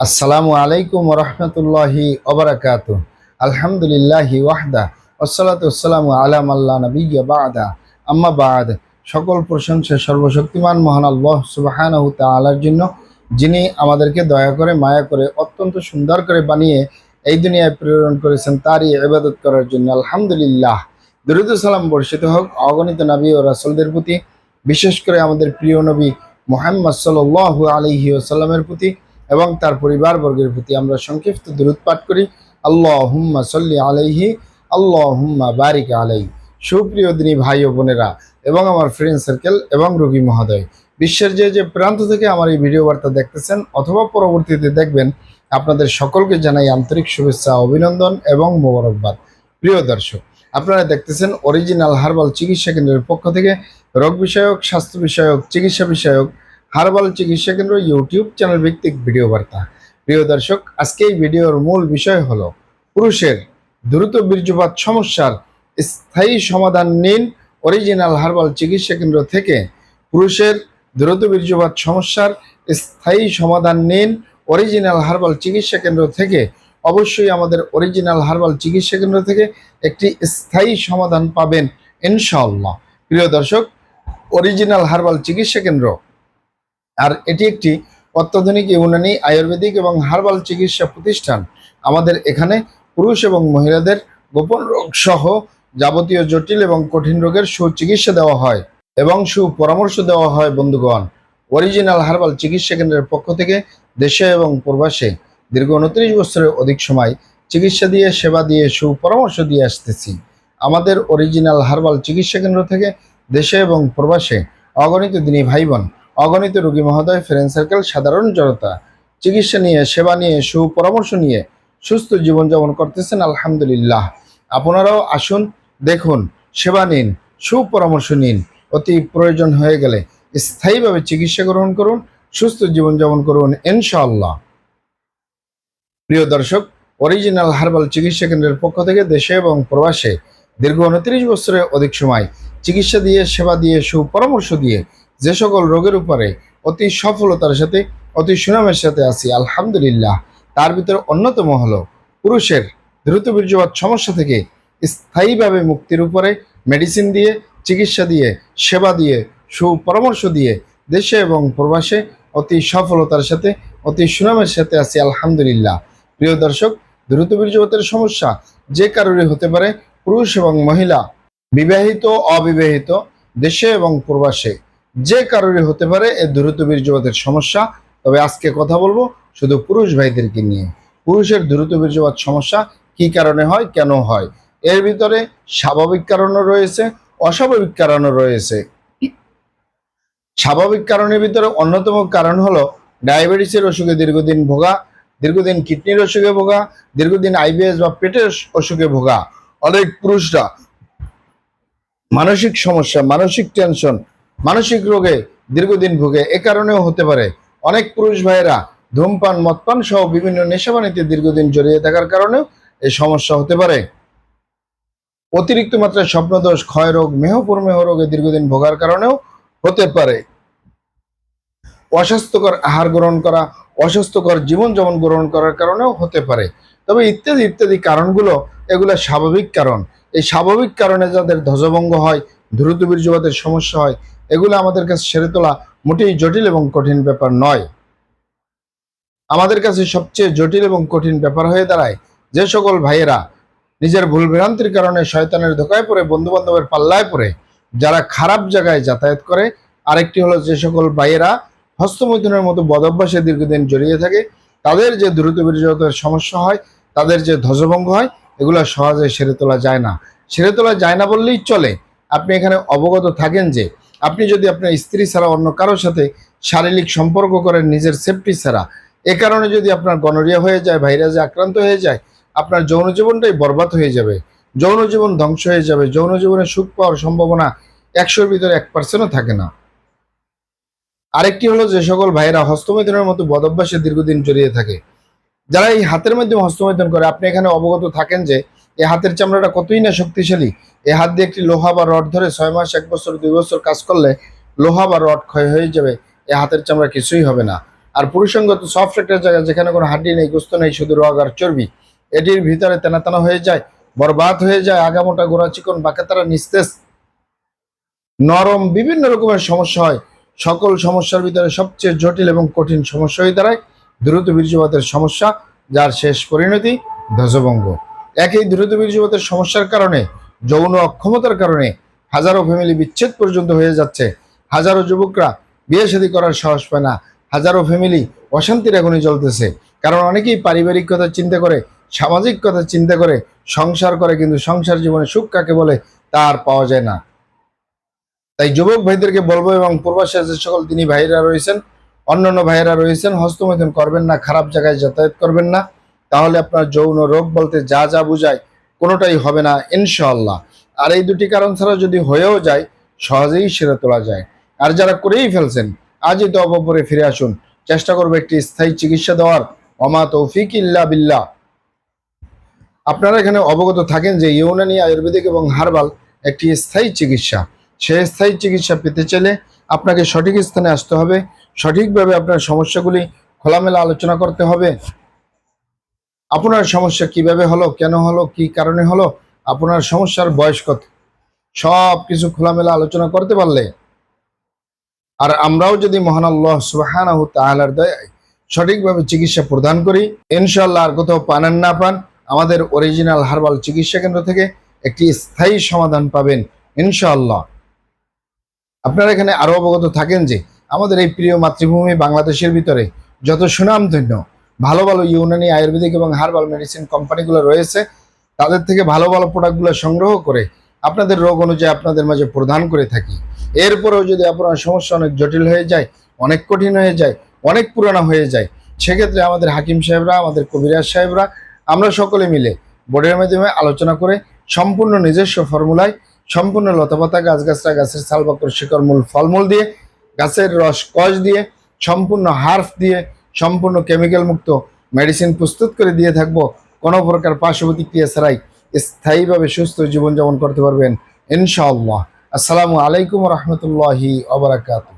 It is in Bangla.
আসসালামু আলাইকুম রহমতুল্লাহি ওবারাকাতু। আলহামদুলিল্লাহি ওয়াহদা ওয়াসসালাতু ওয়াসসালামু আলা মাল্লা নাবিয়্যা বা'দা আম্মা বা'দ। সকল প্রশংসা সর্বশক্তিমান মহান আল্লাহ সুবহানাহু তাআলার জন্য, যিনি আমাদেরকে দয়া করে মায়া করে অত্যন্ত সুন্দর করে বানিয়ে এই দুনিয়ায় প্রেরণ করেছেন তারই ইবাদত করার জন্য। আলহামদুলিল্লাহ। দরুদ ও সালাম বর্ষিত হোক অগণিত নবী ও রাসূলদের প্রতি, বিশেষ করে আমাদের প্রিয় নবী মুহাম্মদ সাল্লাল্লাহু আলাইহি ওয়াসাল্লামের প্রতি এবং তার পরিবারবর্গের প্রতি। আমরা সংক্ষিপ্ত দুরূদ পাঠ করি, আল্লাহুম্মা সাল্লি আলাইহি, আল্লাহুম্মা বারিক আলাইহি। সুপ্রিয় দিনী ভাই ও বোনেরা এবং আমার ফ্রেন্ড সার্কেল এবং রোগী মহোদয়, বিশ্বের যে যে প্রান্ত থেকে আমার এই ভিডিও বার্তা দেখতেছেন অথবা পরবর্তীতে দেখবেন, আপনাদের সকলকে জানাই আন্তরিক শুভেচ্ছা, অভিনন্দন এবং মোবারকবাদ। প্রিয় দর্শক, আপনারা দেখতেছেন অরিজিনাল হার্বাল চিকিৎসা কেন্দ্রের পক্ষ থেকে রোগ বিষয়ক, স্বাস্থ্য বিষয়ক, চিকিৎসা বিষয়ক হার্বাল চিকিৎসা কেন্দ্র ইউটিউব চ্যানেল ভিত্তিক ভিডিও বার্তা। প্রিয় দর্শক, আজকে এই ভিডিওর মূল বিষয় হলো পুরুষের দ্রুত বীর্যপাত সমস্যার স্থায়ী সমাধান নিন অরিজিনাল হার্বাল চিকিৎসা কেন্দ্র থেকে। পুরুষের দ্রুত বীর্যপাত সমস্যার স্থায়ী সমাধান নিন অরিজিনাল হার্বাল চিকিৎসা কেন্দ্র থেকে। অবশ্যই আমাদের অরিজিনাল হার্বাল চিকিৎসা কেন্দ্র থেকে একটি স্থায়ী সমাধান পাবেন ইনশাআল্লাহ। প্রিয় দর্শক, অরিজিনাল হার্বাল চিকিৎসা কেন্দ্র আর এটি একটি অত্যাধুনিক ইউনানি, আয়ুর্বেদিক এবং হার্বাল চিকিৎসা প্রতিষ্ঠান। আমাদের এখানে পুরুষ এবং মহিলাদের গোপন রোগ সহ যাবতীয় জটিল এবং কঠিন রোগের সুচিকিৎসা দেওয়া হয় এবং সুপরামর্শ দেওয়া হয়। বন্ধুগণ, অরিজিনাল হার্বাল চিকিৎসা কেন্দ্রের পক্ষ থেকে দেশে এবং প্রবাসে দীর্ঘ 29 বছরের অধিক সময় চিকিৎসা দিয়ে, সেবা দিয়ে, সুপরামর্শ দিয়ে আসতেছি। আমাদের অরিজিনাল হার্বাল চিকিৎসা কেন্দ্র থেকে দেশে এবং প্রবাসে অগণিত দিনী ভাই বোন, অগণিত রোগী মহোদয়, ফ্রেন্ড সার্কেল, সাধারণ জনতা চিকিৎসা নিয়ে, সেবা নিয়ে, সুপরামর্শ নিয়ে সুস্থ জীবনযাপন করতেছেন। আলহামদুলিল্লাহ। আপনারাও আসুন, দেখুন, সেবা নিন, সুপরামর্শ নিন। অতি প্রয়োজন হয়ে গেলে স্থায়ীভাবে চিকিৎসা গ্রহণ করুন, সুস্থ জীবনযাপন করুন ইনশাআল্লাহ। প্রিয় দর্শক, অরিজিনাল হার্বাল চিকিৎসা কেন্দ্রের পক্ষ থেকে দেশে এবং প্রবাসে দীর্ঘ 29 বছরের অধিক সময় চিকিৎসা দিয়ে, সেবা দিয়ে, সুপরামর্শ দিয়ে যে সকল রোগের উপরে অতি সফলতার সাথে, অতি সুনামের সাথে আছি আলহামদুলিল্লাহ, তার ভিতরে অন্যতম হলো পুরুষের দ্রুত বীর্যপাত সমস্যা থেকে স্থায়ীভাবে মুক্তির উপরে মেডিসিন দিয়ে, চিকিৎসা দিয়ে, সেবা দিয়ে, সুপরামর্শ দিয়ে দেশে এবং প্রবাসে অতি সফলতার সাথে, অতি সুনামের সাথে আছি আলহামদুলিল্লাহ। প্রিয় দর্শক, দ্রুত বীর্যপাতের সমস্যা যে কারোরই হতে পারে, পুরুষ এবং মহিলা, বিবাহিত, অবিবাহিত, দেশে এবং প্রবাসে যে কারোরই হতে পারে এই দ্রুত বীর্যপাতের সমস্যা। তবে আজকে কথা বলবো শুধু পুরুষ ভাইদেরকে নিয়ে। পুরুষের দ্রুত বীর্যপাত সমস্যা কি কারণে হয়, কেন হয়, এর ভিতরে স্বাভাবিক কারণও রয়েছে, অস্বাভাবিক কারণও রয়েছে। স্বাভাবিক কারণের ভিতরে অন্যতম কারণ হলো ডায়াবেটিসের অসুখে দীর্ঘদিন ভোগা, দীর্ঘদিন কিডনির অসুখে ভোগা, দীর্ঘদিন আইবিএস বা পেটের অসুখে ভোগা। অনেক পুরুষরা মানসিক সমস্যা, মানসিক টেনশন, মানসিক রোগে দীর্ঘদিন ভোগে, এ কারণেও হতে পারে। অনেক পুরুষ ভাইয়েরা ধূমপান, মদপান সহ বিভিন্ন নেশাবানিতে দীর্ঘদিন জড়িয়ে থাকার কারণেও এই সমস্যা হতে পারে। অতিরিক্ত মাত্রায় স্বপ্নদোষ, ক্ষয় রোগ, মেহপ্রমেহ রোগে দীর্ঘদিন ভোগার কারণেও হতে পারে। অস্বাস্থ্যকর আহার গ্রহণ করা, অস্বাস্থ্যকর জীবনযাপন গ্রহণ করার কারণেও হতে পারে। তবে ইত্যাদি ইত্যাদি কারণগুলো, এগুলো স্বাভাবিক কারণ। এই স্বাভাবিক কারণে যাদের ধ্বজভঙ্গ হয়, দ্রুত বীর্যপাতের সমস্যা হয়, এগুলো আমাদের কাছে সেরে তোলা মোটেই জটিল এবং কঠিন ব্যাপার নয়। আমাদের কাছে সবচেয়ে জটিল এবং কঠিন ব্যাপার হয়ে দাঁড়ায় যে সকল ভাইয়েরা নিজের ভুল ভ্রান্তির কারণে শয়তানের ধোকায় পড়ে, বন্ধু বান্ধবের পাল্লায় পড়ে যারা খারাপ জায়গায় যাতায়াত করে। আরেকটি হলো যে সকল ভাইয়েরা হস্তমৈথুনের মতো বদভ্যাসে দীর্ঘদিন জড়িয়ে থাকে, তাদের যে দ্রুত বীর্যপাতের সমস্যা হয়, তাদের যে ধ্বজভঙ্গ হয়, এগুলো সহজে সেরে তোলা যায় না। সেরে তোলা যায় না বললেই চলে। আপনি এখানে অবগত থাকেন যে আপনি যদি আপনার স্ত্রী ছাড়া অন্য কারোর সাথে শারীরিক সম্পর্ক করেন নিজের সেফটি ছাড়া, এ কারণে যদি আপনার গনোরিয়া হয়ে যায়, ভাইরাসে আক্রান্ত হয়ে যায়, আপনার যৌন জীবনটাই বরবাদ হয়ে যাবে, যৌন জীবন ধ্বংস হয়ে যাবে। যৌন জীবনে সুখ পাওয়ার সম্ভাবনা 100-র ভিতরে 1%ও থাকে না। আরেকটি হলো যে সকল ভাইয়েরা হস্তমৈথুনের মতো বদভ্যাসে দীর্ঘদিন জড়িয়ে থাকে, যারা এই হাতের মাধ্যমে হস্তমৈথুন করে। আপনি এখানে অবগত থাকেন যে এই হাতের চামড়াটা কতই না শক্তিশালী। এই হাত দিয়ে একটি লোহা বা রড ধরে 6 মাস, 1 বছর, 2 বছর কাজ করলে লোহা বা রড ক্ষয় হয়ে যাবে, এই হাতের চামড়া কিছুই হবে না। আর পুরুষাঙ্গ তো সফট একটা জায়গা, যেখানে কোনো হাড্ডি নেই, গোস্ত নেই, শুধু রগ আর চর্বি। এটির ভিতরে তেনা তেনা হয়ে যায়, বরবাদ হয়ে যায়, আগামোটা গোড়া চিকন বাঁকাতারা নিস্তেজ নরম বিভিন্ন রকমের সমস্যা হয়। সকল সমস্যার ভিতরে সবচেয়ে জটিল এবং কঠিন সমস্যা হয়ে দাঁড়ায় দ্রুত বীর্যপাতের সমস্যা, যার শেষ পরিণতি ধ্বজভঙ্গ। একই দ্রুত বীর্যপাতের সমস্যার কারণে, যৌন অক্ষমতার কারণে হাজারো ফ্যামিলি বিচ্ছেদ পর্যন্ত হয়ে যাচ্ছে। হাজারো যুবকরা বিয়ে শাদী করার সাহস পায় না। হাজারো ফ্যামিলি অশান্তির আগুনে জ্বলতেছে, কারণ অনেকেই পারিবারিক কথা চিন্তা করে, সামাজিক কথা চিন্তা করে সংসার করে, কিন্তু সংসার জীবনে সুখ কাকে বলে তা আর পাওয়া যায় না। তাই যুবক ভাইদেরকে বলবো, এবং প্রবাসে যে সকল তিনি ভাইরা রয়েছেন, অন্যান্য ভাইয়েরা রয়েছেন, হস্তমৈথুন করবেন না, খারাপ জায়গায় যাতায়াত করবেন না। তাহলে আপনার যৌন রোগ বলতে যা যা বুঝায় কোনোটাই হবে না ইনশাআল্লাহ। আর এই দুটি কারণ ছাড়া যদি হয়েও যায়, সহজেই সেরে তোলা যায়। আর যারা করেই ফেলছেন, আজই তো অবপরে ফিরে আসুন, চেষ্টা করবো একটি স্থায়ী চিকিৎসা দেওয়ার। ওমা তৌফিক ইল্লা বিল্লাহ। আপনারা এখানে অবগত থাকেন যে ইউনানি, আয়ুর্বেদিক এবং হার্বাল একটি স্থায়ী চিকিৎসা। সেই স্থায়ী চিকিৎসা পেতে চাইলে আপনাকে সঠিক স্থানে আসতে হবে, সঠিকভাবে আপনার সমস্যাগুলি খোলামেলা আলোচনা করতে হবে। আপনার সমস্যা কিভাবে হলো, কেন হলো, কি কারণে হলো, আপনার সমস্যার বয়স কত, সব কিছু খোলামেলা আলোচনা করতে পারলে, আর আমরাও যদি মহান আল্লাহ সুবহানাহু তাআলার দয়ায় সঠিকভাবে চিকিৎসা প্রদান করি, ইনশাআল্লাহ আর কোথাও পান আর না পান, আমাদের অরিজিনাল হার্বাল চিকিৎসা কেন্দ্র থেকে একটি স্থায়ী সমাধান পাবেন ইনশাআল্লাহ। আপনারা এখানে আরো অবগত থাকেন যে আমাদের এই প্রিয় মাতৃভূমি বাংলাদেশের ভিতরে যত সুনামধন্য ভালো ভালো ইউনানি, আয়ুর্বেদিক এবং হার্বাল মেডিসিন কোম্পানিগুলো রয়েছে, তাদের থেকে ভালো ভালো প্রোডাক্টগুলো সংগ্রহ করে আপনাদের রোগ অনুযায়ী আপনাদের মাঝে প্রদান করে থাকি। এরপরেও যদি আপনার সমস্যা অনেক জটিল হয়ে যায়, অনেক কঠিন হয়ে যায়, অনেক পুরানো হয়ে যায়, সেক্ষেত্রে আমাদের হাকিম সাহেবরা, আমাদের কবিরাজ সাহেবরা, আমরা সকলে মিলে বোর্ডের মাধ্যমে আলোচনা করে সম্পূর্ণ নিজস্ব ফর্মুলায়, সম্পূর্ণ লতাপাতা, গাছগাছরা, গাছের ছাল, বাকড়, শিকড়, মূল, ফলমূল দিয়ে, গাছের রস কষ দিয়ে, সম্পূর্ণ হার্ফ দিয়ে, সম্পূর্ণ কেমিক্যাল মুক্ত মেডিসিন প্রস্তুত করে দিয়ে থাকবো। কোনো প্রকার পার্শ্ব প্রতিক্রিয়া ছাড়াই স্থায়ীভাবে সুস্থ জীবনযাপন করতে পারবেন ইনশাআল্লাহ। আসসালামু আলাইকুম রহমতুল্লাহি ওয়া বারাকাতুহু।